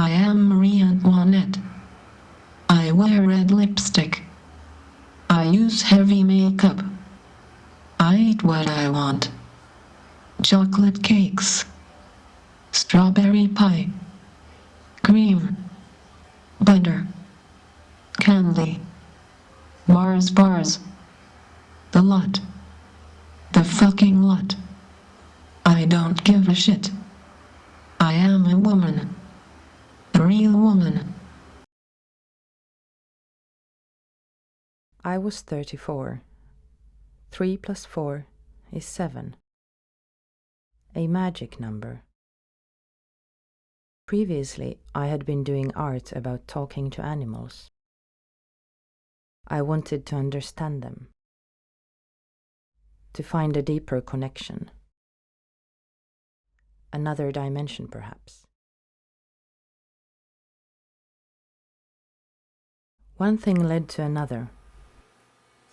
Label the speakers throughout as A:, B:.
A: I am Marie Antoinette. I wear red lipstick. I use heavy makeup. I eat what I want. Chocolate cakes. Strawberry pie. Cream. Butter. Candy. Mars bars. The lot. The fucking lot. I don't give a shit. I am a woman. A real woman.
B: I was 34. 3 plus 4 is 7. A magic number. Previously, I had been doing art about talking to animals. I wanted to understand them, to find a deeper connection. Another dimension, perhaps. One thing led to another.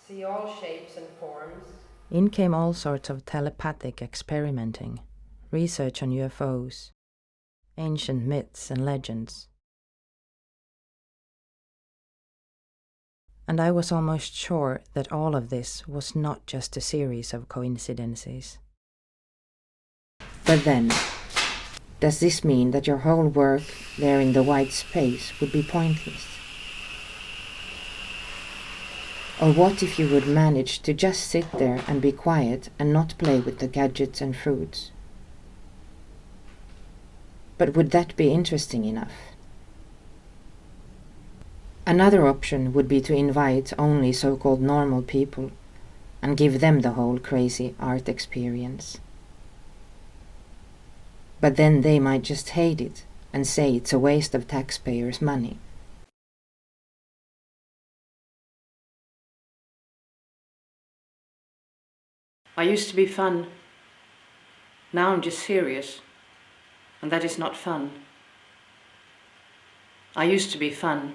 C: See all shapes and forms.
B: In came all sorts of telepathic experimenting, research on UFOs, ancient myths and legends. And I was almost sure that all of this was not just a series of coincidences. But then, does this mean that your whole work there in the white space would be pointless? Or what if you would manage to just sit there and be quiet and not play with the gadgets and fruits? But would that be interesting enough? Another option would be to invite only so-called normal people and give them the whole crazy art experience. But then they might just hate it and say it's a waste of taxpayers' money.
C: I used to be fun. Now I'm just serious. And that is not fun. I used to be fun.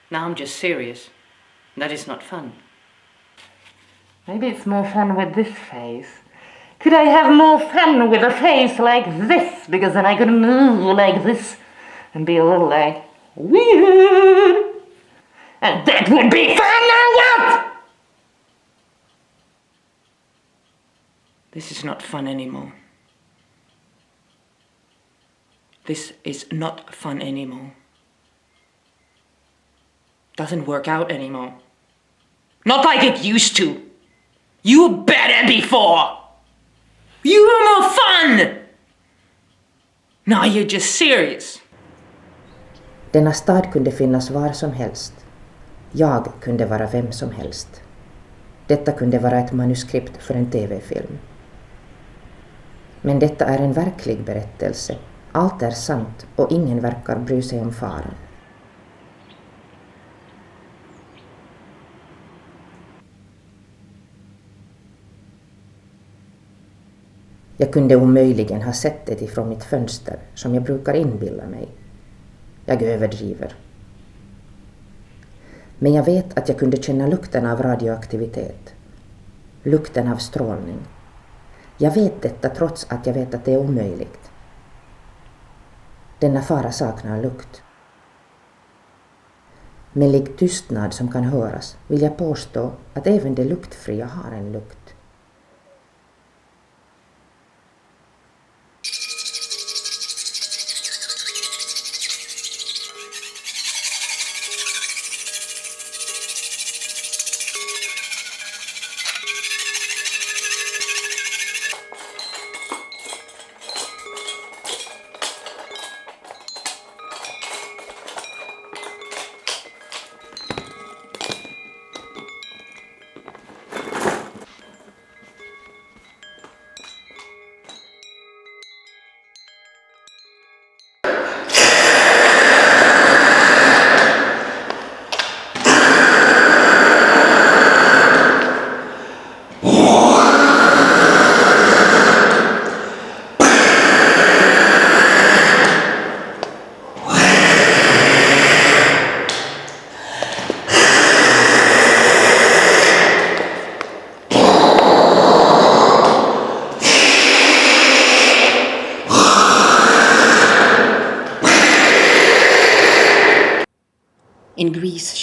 C: Now I'm just serious. And that is not fun. Maybe it's more fun with this face. Could I have more fun with a face like this? Because then I could move like this and be a little like weird. And that would be fun or what? This is not fun anymore. This is not fun anymore. Doesn't work out anymore. Not like it used to. You were better before. You were more fun. Now you're just serious.
B: Denna stad kunde finnas var som helst. Jag kunde vara vem som helst. Detta kunde vara ett manuskript för en TV-film. Men detta är en verklig berättelse. Allt är sant och ingen verkar bry sig om faran. Jag kunde omöjligen ha sett det ifrån mitt fönster som jag brukar inbilla mig. Jag överdriver. Men jag vet att jag kunde känna lukten av radioaktivitet. Lukten av strålning. Jag vet detta trots att jag vet att det är omöjligt. Denna fara saknar lukt. Med lik tystnad som kan höras vill jag påstå att även det luktfria har en lukt.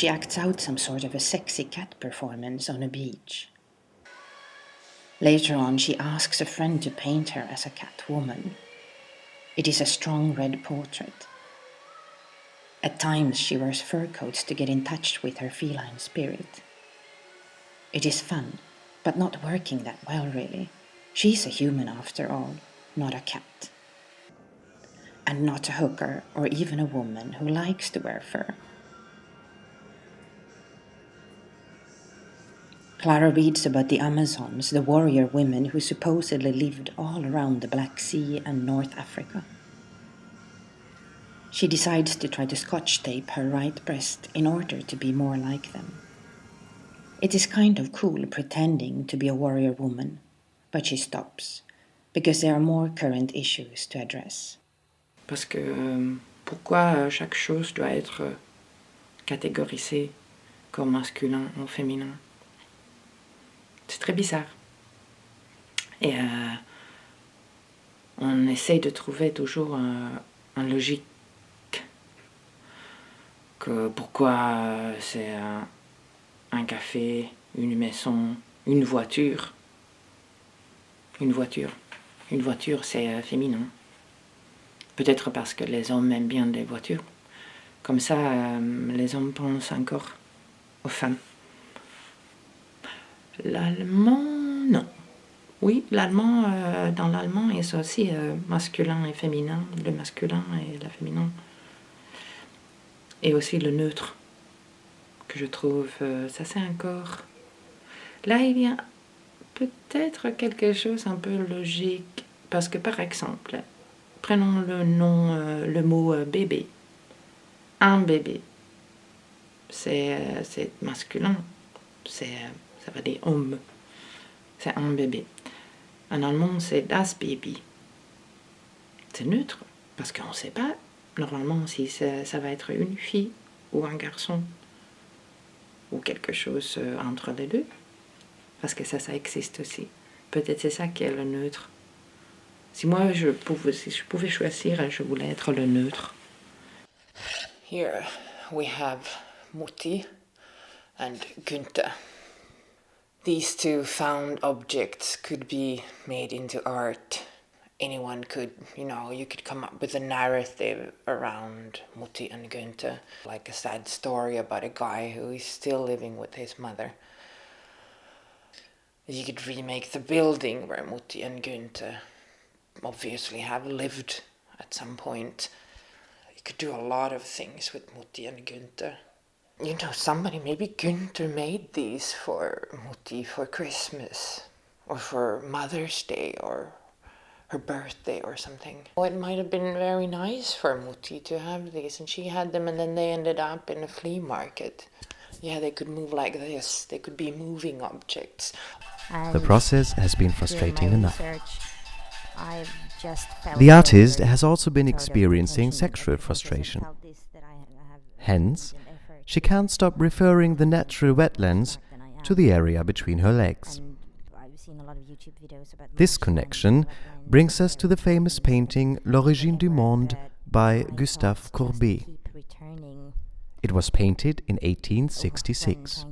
D: she acts out some sort of a sexy cat performance on a beach. Later on, she asks a friend to paint her as a cat woman. It is a strong red portrait. At times, she wears fur coats to get in touch with her feline spirit. It is fun, but not working that well, really. She's a human after all, not a cat. And not a hooker or even a woman who likes to wear fur. Clara reads about the Amazons, the warrior women who supposedly lived all around the Black Sea and North Africa. She decides to try to scotch tape her right breast in order to be more like them. It is kind of cool pretending to be a warrior woman, but she stops, because there are more current issues to address.
E: Parce que pourquoi chaque chose doit être catégorisée comme masculin ou féminin? C'est très bizarre. Et on essaie de trouver toujours un logique. Que pourquoi c'est un café, une maison, une voiture. Une voiture, c'est féminin. Peut-être parce que les hommes aiment bien les voitures. Comme ça, les hommes pensent encore aux femmes. L'allemand, non. Oui, l'allemand, dans l'allemand, il y a aussi masculin et féminin, le masculin et le féminin. Et aussi le neutre, que je trouve, ça c'est encore... Là, il y a peut-être quelque chose un peu logique, parce que par exemple, prenons le mot bébé. Un bébé, c'est masculin, ça veut dire homme, c'est un bébé. En allemand, c'est das Baby. C'est neutre, parce qu'on ne sait pas normalement si ça va être une fille ou un garçon, ou quelque chose entre les deux, parce que ça existe aussi. Peut-être c'est ça qui est le neutre. Si je pouvais choisir, je voulais être le neutre.
C: Here we have Mutti and Günther. These two found objects could be made into art. Anyone could, you could come up with a narrative around Mutti and Günther, like a sad story about a guy who is still living with his mother. You could remake the building where Mutti and Günther obviously have lived at some point. You could do a lot of things with Mutti and Günther. Maybe Günther made these for Mutti for Christmas, or for Mother's Day, or her birthday or something. It might have been very nice for Mutti to have these, and she had them, and then they ended up in a flea market. Yeah, they could move like this. They could be moving objects.
F: The process has been frustrating enough. The artist has also been experiencing sexual frustration. Hence, she can't stop referring the natural wetlands to the area between her legs. This connection brings us to the famous painting L'Origine du Monde by Gustave Courbet. It was painted in 1866.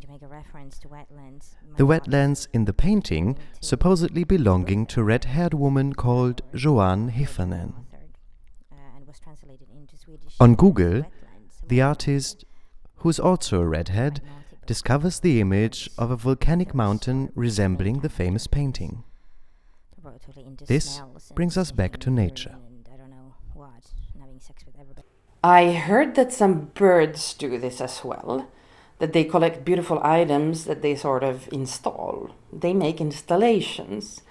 F: The wetlands in the painting supposedly belonging to a red-haired woman called Joan Heffernan. On Google, the artist, who is also a redhead, discovers the image of a volcanic mountain resembling the famous painting. This brings us back to nature.
C: I heard that some birds do this as well, that they collect beautiful items that they sort of install. They make installations.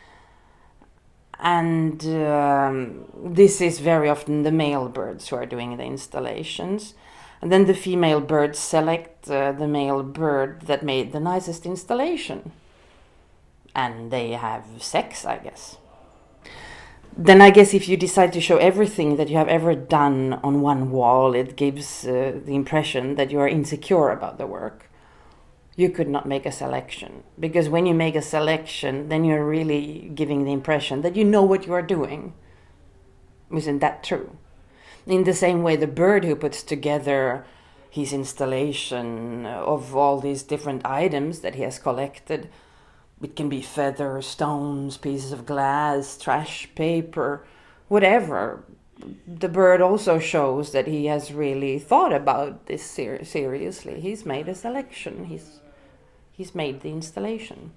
C: And this is very often the male birds who are doing the installations. And then the female birds select the male bird that made the nicest installation. And they have sex, I guess. Then I guess if you decide to show everything that you have ever done on one wall, it gives the impression that you are insecure about the work. You could not make a selection. Because when you make a selection, then you're really giving the impression that you know what you are doing. Isn't that true? In the same way, the bird who puts together
E: his installation of all these different items that he has collected. It can be feathers, stones, pieces of glass, trash, paper, whatever. The bird also shows that he has really thought about this seriously. He's made a selection. He's made the installation.